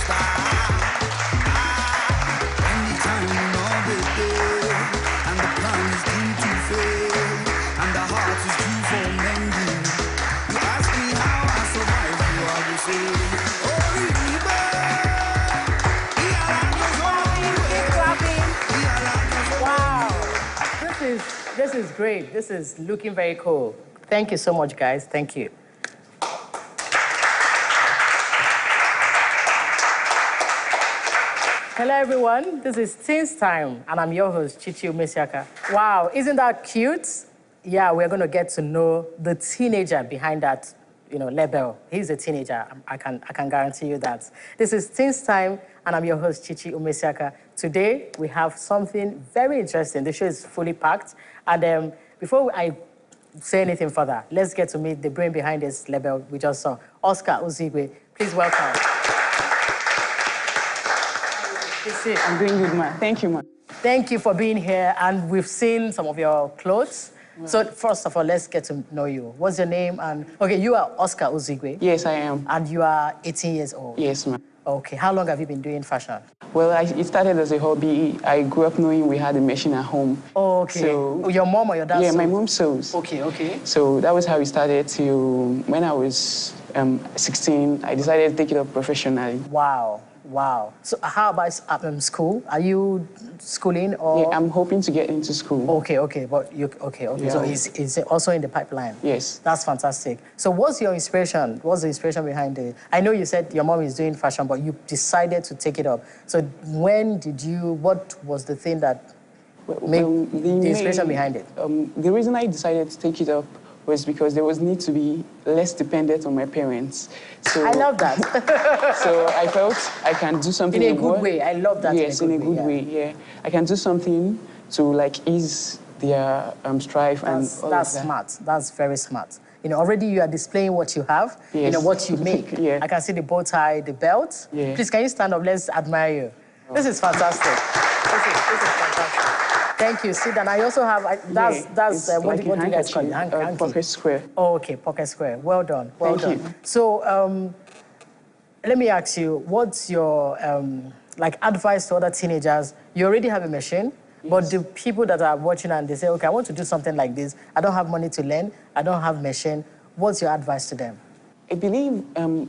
Anytime you know baby, and the plan is due to fail, and the heart is due for mending. You ask me how I survive, you are the same. This is great. This is looking very cool. Thank you so much, guys. Thank you. Hello, everyone. This is Teens Time, and I'm your host, Chichi. Wow, isn't that cute? Yeah, we're going to get to know the teenager behind that, label. He's a teenager. I can guarantee you that. This is Teens Time, and I'm your host, Chichi Umesiaka. Today, we have something very interesting. The show is fully packed. And before I say anything further, let's get to meet the brain behind this label we just saw, Oscar Ozigwe. Please welcome. I'm doing good, man. Thank you, man. Thank you for being here. And we've seen some of your clothes. Wow. So first of all, let's get to know you. What's your name? And okay, you are Oscar Ozigwe. Yes, I am. And you are 18 years old. Yes, ma'am. Okay, how long have you been doing fashion? Well, it started as a hobby. I grew up knowing we had a machine at home. Oh, okay. So, your mom or your dad? Yeah, sews? my mom sews. Okay, okay. So that was how it started till when I was 16, I decided to take it up professionally. Wow. Wow. So how about school? Are you schooling or? Yeah, I'm hoping to get into school. Okay, okay. But okay. Yeah. So is it also in the pipeline? Yes. That's fantastic. So what's your inspiration? What's the inspiration behind it? I know you said your mom is doing fashion, but you decided to take it up. So what was the thing that made the inspiration behind it? The reason I decided to take it up was because there was need to be less dependent on my parents. So, I love that. So I felt I can do something. In a good way. I love that. Yes, in a good way, yeah. I can do something to ease their strife and all of that. That's smart. That's very smart. Already you are displaying what you have, yes. What you make. Yeah. I can see the bow tie, the belt. Yeah. Please, can you stand up? Let's admire you. Oh. This is fantastic. This is fantastic. Thank you. See, then I also have, what do you guys call it? Pocket square. Oh, okay, pocket square. Well done, well done. Thank you. So, let me ask you, what's your, advice to other teenagers? You already have a machine, yes. But the people that are watching and they say, okay, I want to do something like this. I don't have money to learn. I don't have machine. What's your advice to them? I believe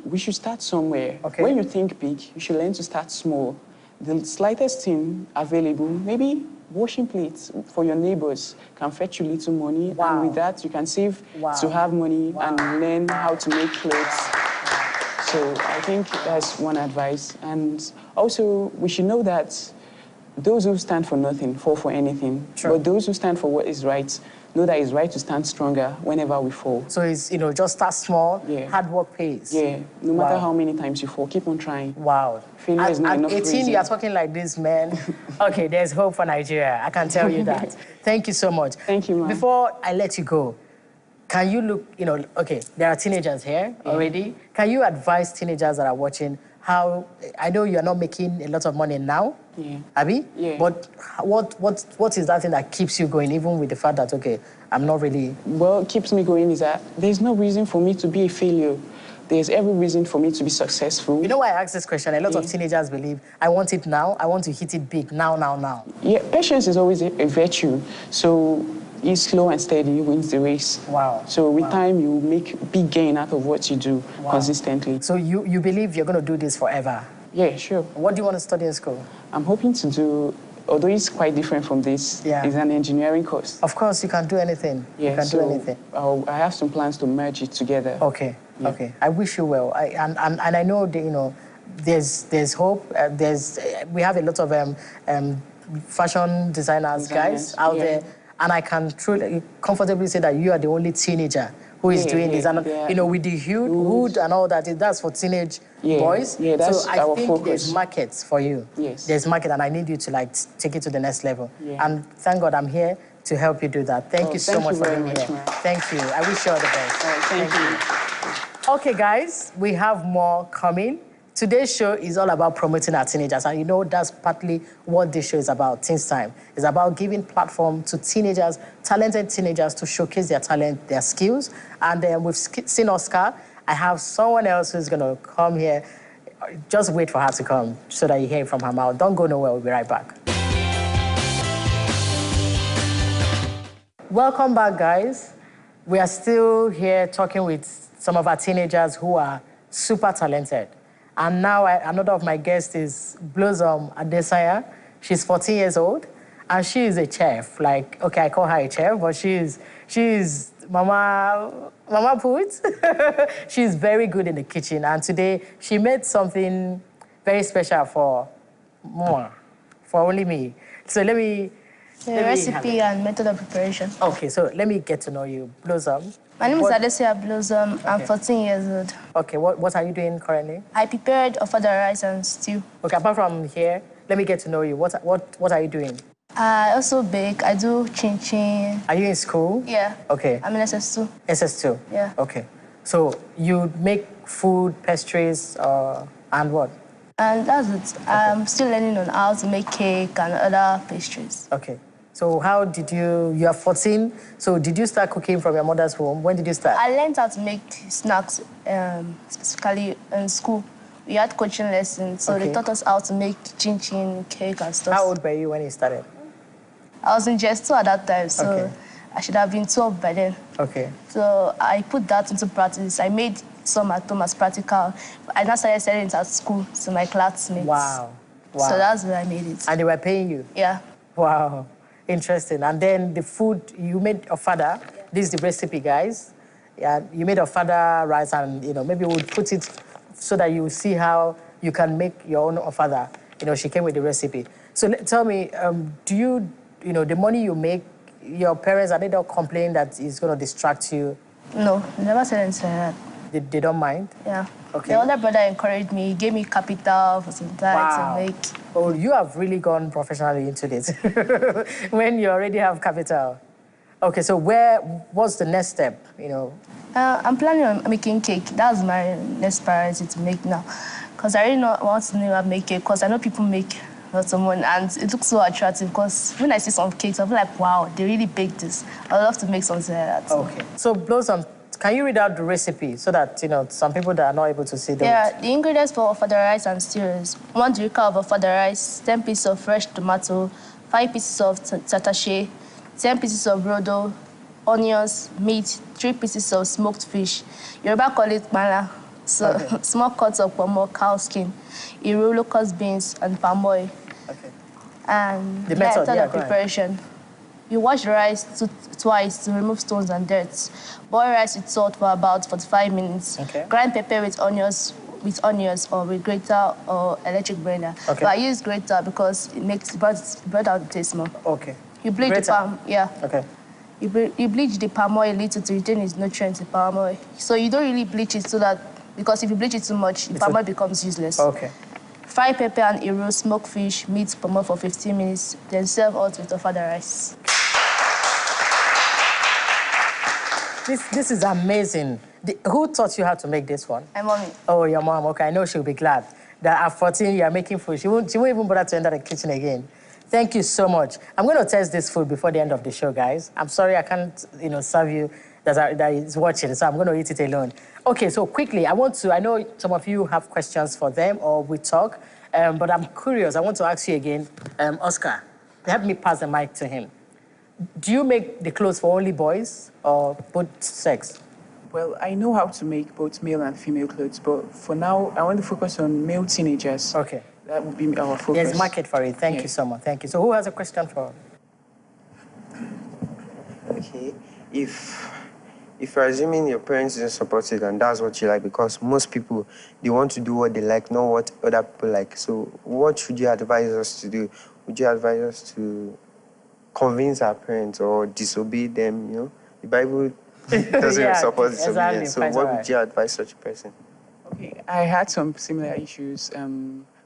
we should start somewhere. Okay. When you think big, you should learn to start small. The slightest thing available, maybe washing plates for your neighbors can fetch you little money. Wow. And with that, you can save to have money and learn how to make clothes. So I think that's one advice. And also, we should know that those who stand for nothing fall for anything. True. But those who stand for what is right know that it's right to stand stronger whenever we fall. So it's, just start small, hard work pays. Yeah, no matter how many times you fall, keep on trying. Wow. Failure is not enough reason. At 18, you are talking like this, man. Okay, there's hope for Nigeria. I can tell you that. Thank you so much. Thank you, ma'am. Before I let you go, can you look, okay, there are teenagers here already. Can you advise teenagers that are watching how, I know you're not making a lot of money now, Abby? Yeah. But what is that thing that keeps you going, even with the fact that, okay, I'm not really... Well, what keeps me going is that there's no reason for me to be a failure. There's every reason for me to be successful. You know why I asked this question? A lot of teenagers believe, I want it now, I want to hit it big, now. Yeah, patience is always a virtue. So it's slow and steady wins the race. Wow. So with time, you make big gain out of what you do consistently. So you believe you're going to do this forever? Yeah, sure. What do you want to study in school? I'm hoping to do, although it's quite different from this, it's an engineering course. Of course, you can do anything. Yeah, you can do anything. I have some plans to merge it together. Okay, okay. I wish you well. And I know that, there's hope. We have a lot of fashion designers guys out there. And I can truly, comfortably say that you are the only teenager who is doing this. And, with the hood and all that, that's for teenage boys. Yeah, that's so I our think focus. There's markets for you. Yes. There's market, and I need you to, take it to the next level. Yeah. And thank God I'm here to help you do that. Thank you so much for being here. Thank you. I wish you all the best. Thank you. Okay, guys, we have more coming. Today's show is all about promoting our teenagers, and that's partly what this show is about, Teens Time. It's about giving platform to teenagers, talented teenagers, to showcase their talent, their skills. And we've seen Oscar. I have someone else who's going to come here. Just wait for her to come so that you hear it from her mouth. Don't go nowhere. We'll be right back. Welcome back, guys. We are still here talking with some of our teenagers who are super talented. And now another of my guests is Blossom Adesanya. She's 14 years old, and she is a chef. Like, okay, I call her a chef, but she's Mama Put. She's very good in the kitchen, and today she made something very special for only me. So let me... The recipe and method of preparation. Okay, so let me get to know you. Blossom. My name is Adesanya Blossom. Okay. I'm 14 years old. Okay, what are you doing currently? I prepared ofada rice and stew. Okay, apart from here, let me get to know you. What are you doing? I also bake. I do Chichi. Are you in school? Yeah. Okay. I'm in SS2. SS2? Yeah. Okay. So you make food, pastries, and what? And that's it. Okay. I'm still learning on how to make cake and other pastries. Okay. So how did you are 14, so did you start cooking from your mother's home? When did you start? I learned how to make snacks, specifically in school. We had coaching lessons, so they taught us how to make chin-chin, cake and stuff. How old were you when you started? I was in just 2 at that time, so I should have been 12 by then. Okay. So I put that into practice. I made some at home as practical. I now started selling it at school to my classmates. Wow. So that's where I made it. And they were paying you? Yeah. Wow. Interesting. And then the food, you made ofada. Yeah. This is the recipe, guys. Yeah, you made ofada rice, and maybe we'll put it so that you see how you can make your own ofada. She came with the recipe. So tell me, do you, the money you make, your parents, are they don't complain that it's going to distract you? No, never said anything like that. They don't mind? Yeah. Okay. The older brother encouraged me, gave me capital for some time to make. Oh, you have really gone professionally into this when you already have capital. Okay, so what's the next step, I'm planning on making cake. That's my next priority to make now. Because I really want to know how to make cake, because I know people make lots of money, and it looks so attractive, because when I see some cakes, I'm like, wow, they really baked this. I'd love to make something like that. Okay. So, Blossom, can you read out the recipe so that, some people that are not able to see them? Yeah, the ingredients for ofada rice and stew is 1 derica of ofada rice, 10 pieces of fresh tomato, 5 pieces of tatashe, 10 pieces of rodo, onions, meat, 3 pieces of smoked fish. Yoruba call it mala. So small cuts of pomo, cow skin, iru, locust beans, and palm oil. Okay. And the method of preparation. You wash the rice twice to remove stones and dirt. Boil rice with salt for about 45 minutes. Okay. Grind pepper with onions or with grater or electric blender. Okay. But I use grater because it makes bread out the taste more. Okay. You bleach the palm, Okay. You bleach the palm oil a little to retain its nutrients in palm oil. So you don't really bleach it so that, because if you bleach it too much, the palm oil becomes useless. Okay. Fry pepper and iru, smoked fish, meat, palm oil for 15 minutes, then serve hot with ofada rice. This is amazing. Who taught you how to make this one? My mommy. Oh, your mom. Okay, I know she'll be glad that at 14 you are making food. She won't even bother to enter the kitchen again. Thank you so much. I'm going to test this food before the end of the show, guys. I'm sorry I can't, serve you that is watching, so I'm going to eat it alone. Okay, so quickly, I know some of you have questions for them or we talk, but I'm curious. I want to ask you again, Oscar, help me pass the mic to him. Do you make the clothes for only boys or both sex? Well, I know how to make both male and female clothes, but for now, I want to focus on male teenagers. Okay. That would be our focus. There's market for it. Thank you so much. Thank you. So who has a question for? Okay. If you're assuming your parents didn't support it and that's what you like, because most people, they want to do what they like, not what other people like. So what should you advise us to do? Would you advise us to convince our parents or disobey them? The Bible doesn't support disobedience. So what would you advise such a person? Okay, I had some similar issues.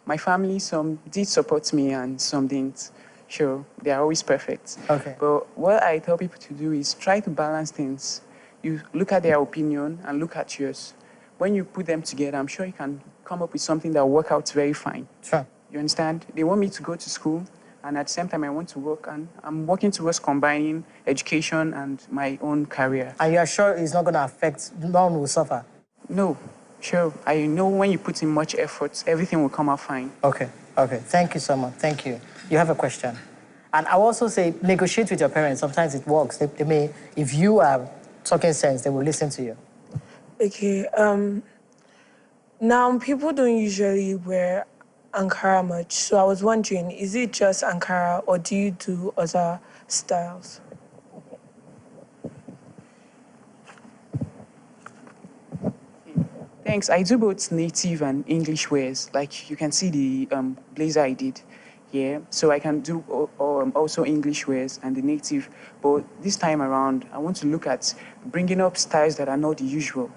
My family, some did support me and some didn't. Sure, they are always perfect. Okay. But what I tell people to do is try to balance things. You look at their opinion and look at yours. When you put them together, I'm sure you can come up with something that will work out very fine. Sure. You understand? They want me to go to school, and at the same time, I want to work, and I'm working towards combining education and my own career. And you are sure it's not going to affect, none will suffer? No, Sure. I know when you put in much effort, everything will come out fine. Okay. Thank you so much. Thank you. You have a question? And I will also say, negotiate with your parents. Sometimes it works. They may, if you are talking sense, they will listen to you. Okay. Now, people don't usually wear Ankara much. So I was wondering, is it just Ankara or do you do other styles? Thanks. I do both native and English wears. Like you can see the blazer I did. Yeah, so I can do also English wears and the native. But this time around, I want to look at bringing up styles that are not the usual.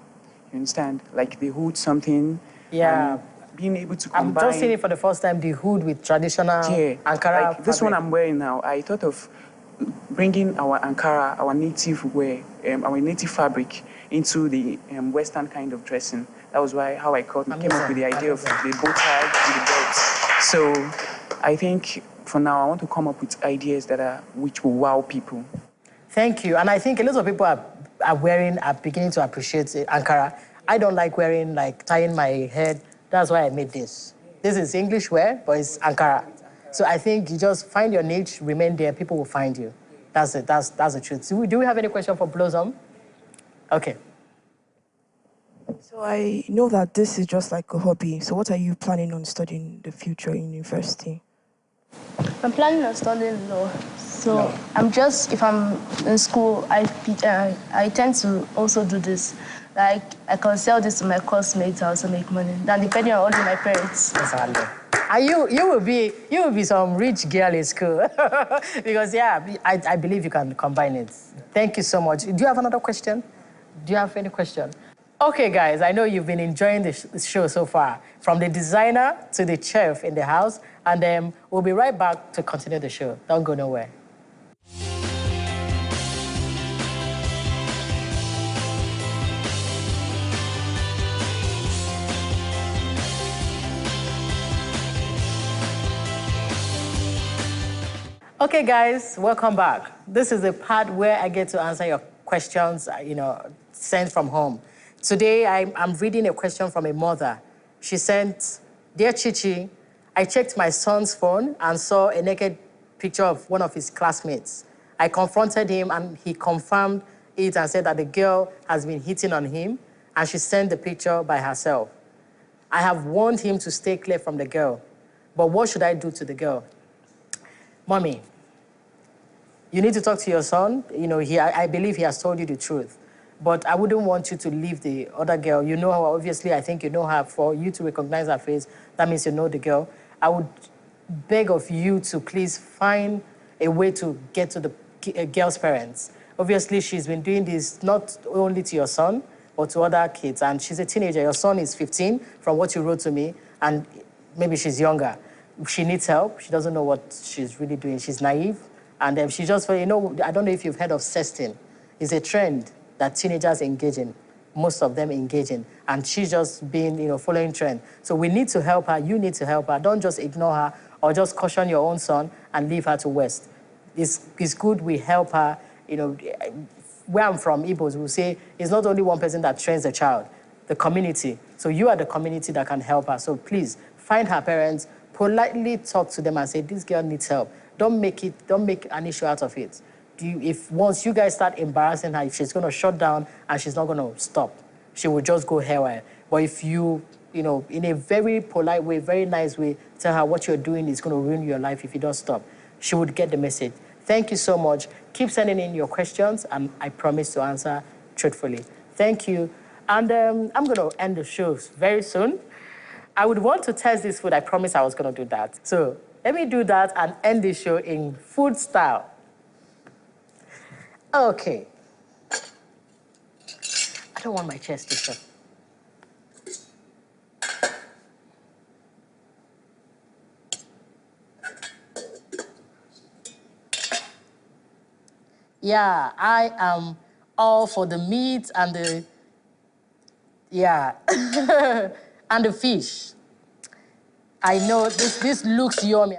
You understand? Like the hood something. Yeah. Being able to combine. I'm just seeing it for the first time, the hood with traditional Ankara like this one I'm wearing now. I thought of bringing our Ankara, our native wear, our native fabric into the Western kind of dressing. That was how I came up with the idea of the bow tie and the belt. So I think for now, I want to come up with ideas which will wow people. Thank you. And I think a lot of people are beginning to appreciate Ankara. I don't like wearing, tying my head. That's why I made this. This is English wear, but it's Ankara. So I think you just find your niche, remain there, people will find you. That's it. That's the truth. Do we have any question for Blossom? Okay. So I know that this is just like a hobby. So what are you planning on studying in the future in university? I'm planning on studying law. So if I'm in school, I tend to also do this. Like, I can sell this to my classmates, I also make money. Then depending on only my parents. Exactly. And you will be some rich girl in school. Because, I believe you can combine it. Thank you so much. Do you have another question? Do you have any question? Okay, guys, I know you've been enjoying the show so far, from the designer to the chef in the house, and we'll be right back to continue the show. Don't go nowhere. Okay, guys, welcome back. This is the part where I get to answer your questions, sent from home. Today, I'm reading a question from a mother. She sent, "Dear Chichi, I checked my son's phone and saw a naked picture of one of his classmates. I confronted him and he confirmed it and said that the girl has been hitting on him and she sent the picture by herself. I have warned him to stay clear from the girl, but what should I do to the girl?" Mommy, you need to talk to your son. I believe he has told you the truth. But I wouldn't want you to leave the other girl. You know her, obviously, I think you know her. For you to recognize her face, that means you know the girl. I would beg of you to please find a way to get to the girl's parents. Obviously, she's been doing this not only to your son, but to other kids. And she's a teenager. Your son is 15, from what you wrote to me, and maybe she's younger. She needs help. She doesn't know what she's really doing. She's naive. And she just, I don't know if you've heard of sexting. It's a trend that teenagers engage in, most of them engage in. And she's just been, following trend. So we need to help her. You need to help her. Don't just ignore her or just caution your own son and leave her to West. It's good we help her. Where I'm from, Igbos will say it's not only one person that trains the child, the community. So you are the community that can help her. So please, find her parents, politely talk to them and say, this girl needs help. Don't make an issue out of it. If once you guys start embarrassing her, she's going to shut down and she's not going to stop. She will just go haywire. But if you, in a very polite way, very nice way, tell her what you're doing is going to ruin your life if you don't stop, she would get the message. Thank you so much. Keep sending in your questions, and I promise to answer truthfully. Thank you. And I'm going to end the show very soon. I would want to test this food. I promised I was going to do that. So let me do that and end the show in food style. Okay. I don't want my chest to show. Yeah, I am all for the meat and and the fish. I know this looks yummy.